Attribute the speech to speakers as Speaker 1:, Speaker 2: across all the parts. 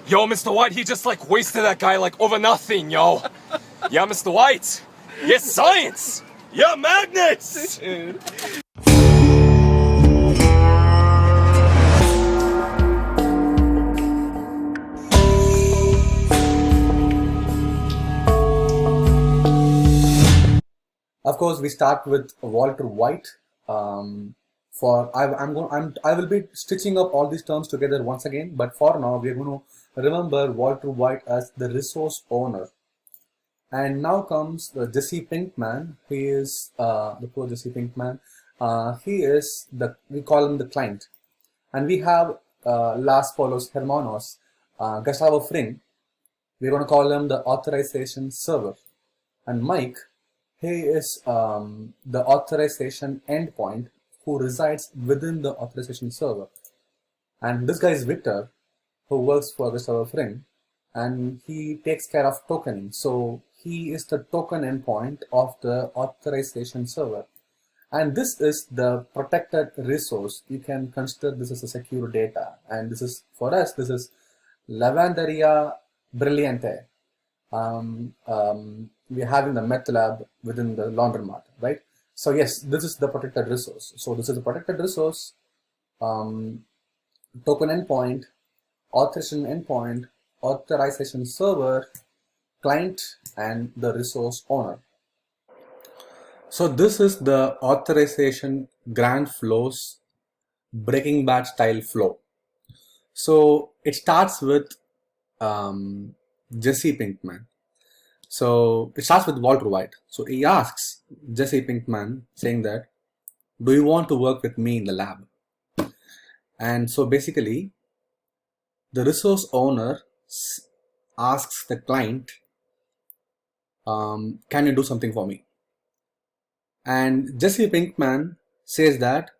Speaker 1: Yo, Mr. White, he just like wasted that guy like over nothing, yo. Yeah, Mr. White. Yes, science. Yeah, magnets.
Speaker 2: Of course, we start with Walter White. I will be stitching up all these terms together once again, but for now, we are going to remember Walter White as the resource owner. And now comes Jesse Pinkman. He is the poor Jesse Pinkman. He is we call him the client, and we have Las Polos Hermanos, Gustavo Fring. We're going to call him the authorization server, and Mike. He is the authorization endpoint who resides within the authorization server. And this guy is Victor, who works for Gustavo Fring, and he takes care of tokening. So he is the token endpoint of the authorization server. And this is the protected resource. You can consider this as a secure data. And this is, for us, this is Lavanderia Brilliante. We're having the meth lab within the laundromat, right? So yes, this is the protected resource. So this is the protected resource, token endpoint, authorization server, client, and the resource owner. So this is the authorization grant flows, Breaking Bad style flow. So it starts with Jesse Pinkman. So it starts with Walter White. So he asks Jesse Pinkman, saying that, do you want to work with me in the lab? And so basically, the resource owner asks the client, can you do something for me? And Jesse Pinkman says that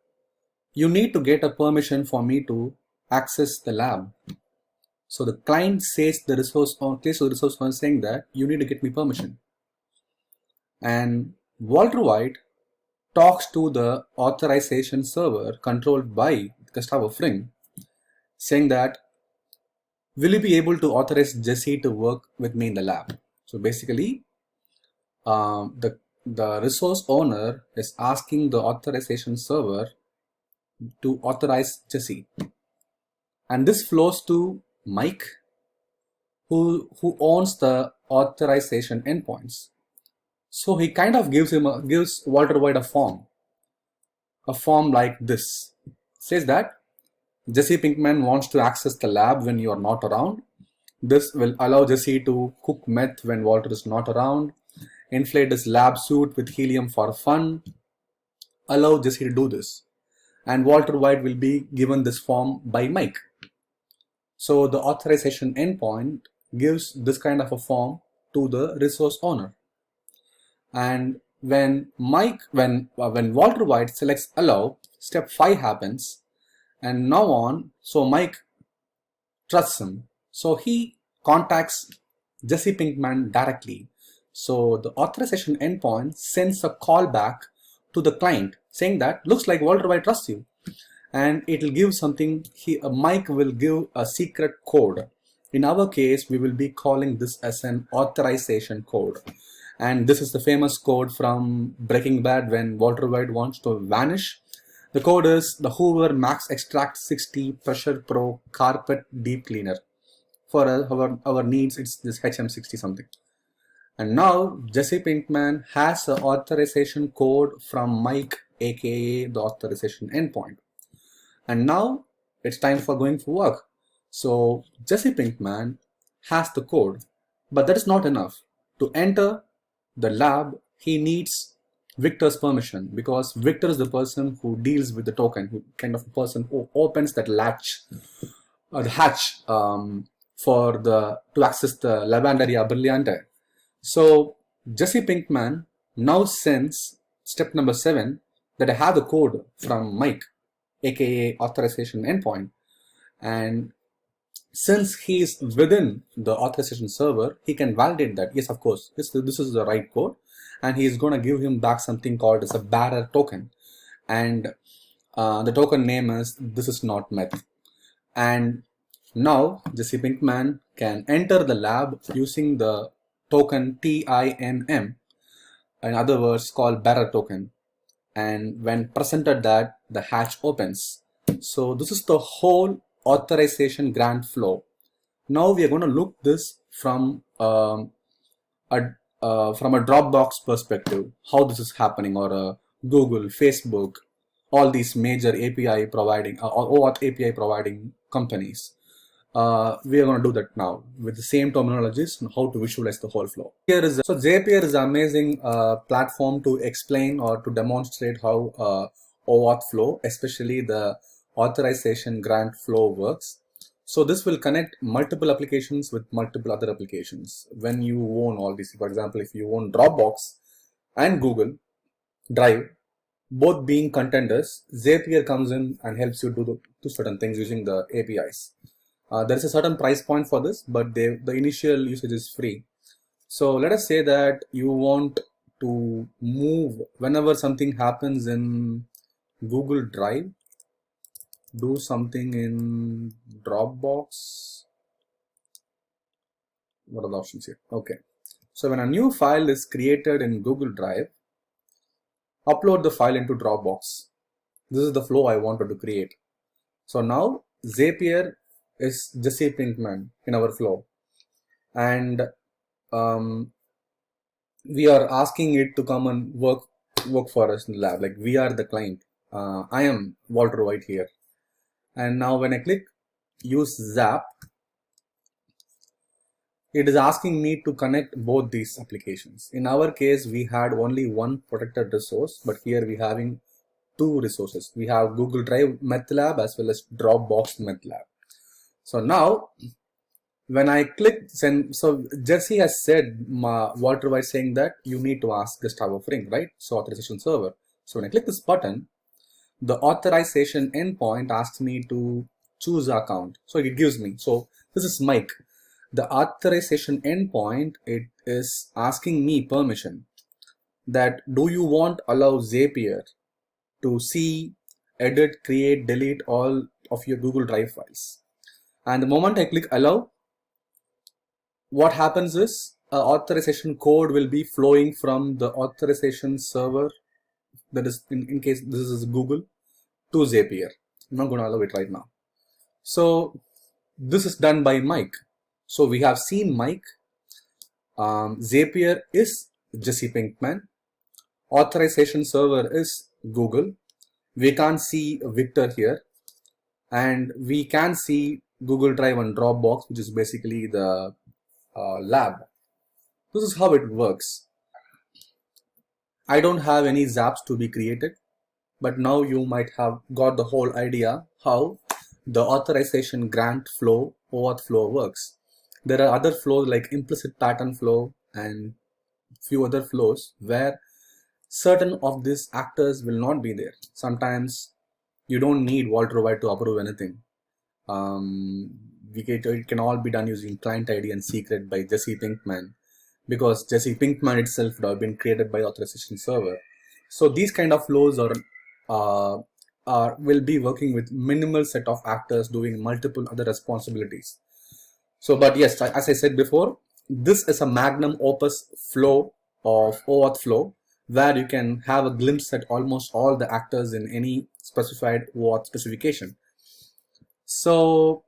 Speaker 2: you need to get a permission for me to access the lab. So the client says to the resource owner saying that you need to get me permission. And Walter White talks to the authorization server controlled by Gustavo Fring, saying that, will you be able to authorize Jesse to work with me in the lab? So basically, the resource owner is asking the authorization server to authorize Jesse. And this flows to Mike, who owns the authorization endpoints. So he kind of gives Walter White a form like this. It says that Jesse Pinkman wants to access the lab when you are not around. This will allow Jesse to cook meth when Walter is not around, inflate his lab suit with helium for fun. Allow Jesse to do this. And Walter White will be given this form by Mike. So the authorization endpoint gives this kind of a form to the resource owner. And when Walter White selects allow, step 5 happens, and now on, so Mike trusts him. So he contacts Jesse Pinkman directly. So the authorization endpoint sends a callback to the client saying that looks like Walter White trusts you. And it will give something, Mike will give a secret code. In our case, we will be calling this as an authorization code. And this is the famous code from Breaking Bad when Walter White wants to vanish. The code is the Hoover Max Extract 60 Pressure Pro Carpet Deep Cleaner. For our needs, it's this HM60 something. And now Jesse Pinkman has an authorization code from Mike, aka the authorization endpoint. And now it's time for going for work. So Jesse Pinkman has the code, but that is not enough. To enter the lab, he needs Victor's permission, because Victor is the person who deals with the token, who kind of person who opens that latch or the hatch to access the Lavanderia Brilliante. So Jesse Pinkman now sends step number 7, that I have the code from Mike, aka authorization endpoint, and since he is within the authorization server, he can validate that yes, of course, this is the right code, and he is going to give him back something called as a bearer token, and the token name is this is not meth. And Now Jesse Pinkman can enter the lab using the token TINM, in other words called bearer token, and when presented that, the hatch opens. So this is the whole authorization grant flow. Now we are going to look this from a Dropbox perspective, how this is happening, or a Google, Facebook, all these major API providing or OAuth API providing companies. We are going to do that now with the same terminologies and how to visualize the whole flow. So Zapier is an amazing platform to explain or to demonstrate how OAuth flow, especially the authorization grant flow, works. So this will connect multiple applications with multiple other applications. When you own all these, for example, if you own Dropbox and Google Drive, both being contenders, Zapier comes in and helps you do certain things using the APIs. There is a certain price point for this, but the initial usage is free. So let us say that you want to move whenever something happens in Google Drive, do something in Dropbox. What are the options here? Okay. So when a new file is created in Google Drive, upload the file into Dropbox. This is the flow I wanted to create. So now Zapier is Jesse Pinkman in our flow, and we are asking it to come and work for us in the lab. Like, we are the client. I am Walter White here, and now when I click use Zap, it is asking me to connect both these applications. In our case, we had only one protected resource, but here we having two resources. We have Google Drive MethLab as well as Dropbox MethLab. So now when I click send, so Jesse has said, Walter White saying that you need to ask Gustavo Fring, right? So authorization server. So when I click this button, the authorization endpoint asks me to choose account. So it gives me, so this is Mike. The authorization endpoint, it is asking me permission that do you want allow Zapier to see, edit, create, delete all of your Google Drive files. And the moment I click allow, what happens is authorization code will be flowing from the authorization server, that is in case this is Google, to Zapier. I'm not going to allow it right now. So this is done by Mike. So we have seen Mike. Zapier is Jesse Pinkman. Authorization server is Google. We can't see Victor here, and we can see Google Drive and Dropbox, which is basically the lab. This is how it works. I don't have any zaps to be created, but now you might have got the whole idea how the authorization grant flow, OAuth flow, works. There are other flows like implicit pattern flow and few other flows where certain of these actors will not be there. Sometimes you don't need Walter White to approve anything. It can all be done using client ID and secret by Jesse Pinkman, because Jesse Pinkman itself would have been created by authorization server. So these kind of flows will be working with minimal set of actors doing multiple other responsibilities. So, but yes, as I said before, this is a magnum opus flow of OAuth flow, where you can have a glimpse at almost all the actors in any specified OAuth specification. So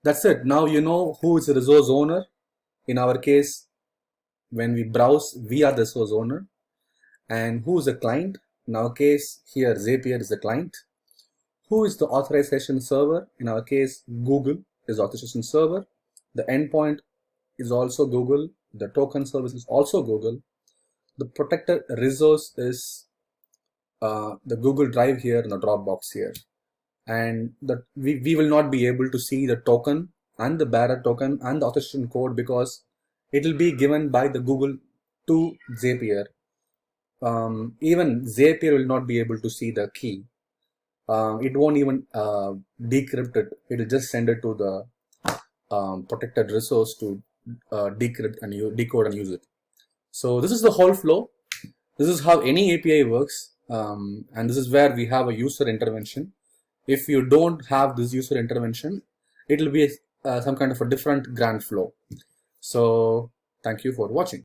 Speaker 2: that's it. Now you know who is the resource owner. In our case, when we browse, we are the resource owner. And who is the client? In our case, here Zapier is the client. Who is the authorization server? In our case, Google is the authorization server. The endpoint is also Google. The token service is also Google. The protected resource is the Google Drive here and the Dropbox here. And we will not be able to see the token and the bearer token and the authorization code, because it will be given by the Google to Zapier. Even Zapier will not be able to see the key. It won't even decrypt it. It will just send it to the protected resource to decrypt and decode and use it. So this is the whole flow. This is how any API works, and this is where we have a user intervention. If you don't have this user intervention, it will be some kind of a different grand flow. So thank you for watching.